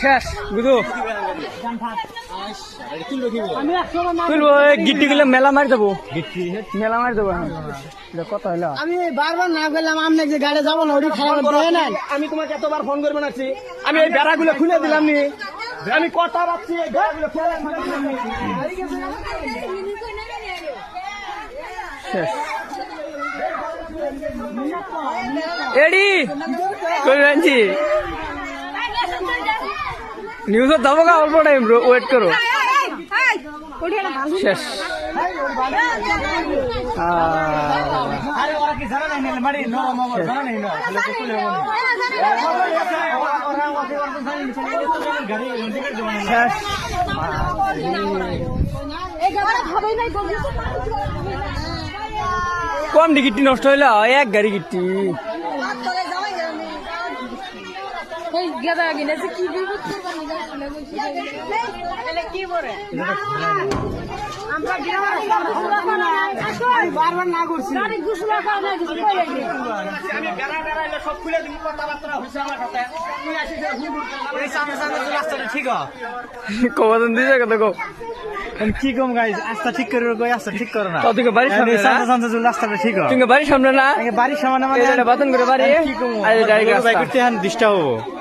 শেষ বুঝো তুলবো গিট্টি গুলো মেলা মারি দেবো মেলা মারি দেবো কথা হইলো আমি বারবার না গেলাম আপনি যে গাড়ি যাবো না ওটি খারাপ দেয় না আমি তোমাকে এতবার ফোন করে বানাচ্ছি আমি এই বেড়াগুলো খুলে দিলাম নি আমি কথা পাচ্ছি এই বেড়াগুলো খুলে এডি কই রাঞ্জি নিউজ দেবো গা অল্প টাইম ওয়েট করো শেষ কম গিট্টি নষ্ট হইল এক গাড়ি গিট্টি বারবার না করছি কবাদন দিছে কত কো কি কম গাইস আস্তা ঠিক করে কই আস্তা ঠিক করে না তোকে বাড়ির সামনে রাস্তাটা ঠিক হয় তুমি বাড়ির সামনে না বাড়ির সামনে মানে বাতন করে বাড়ি কি কম আরে ডাইরেক্ট করতে ডিস্টার্ব হবো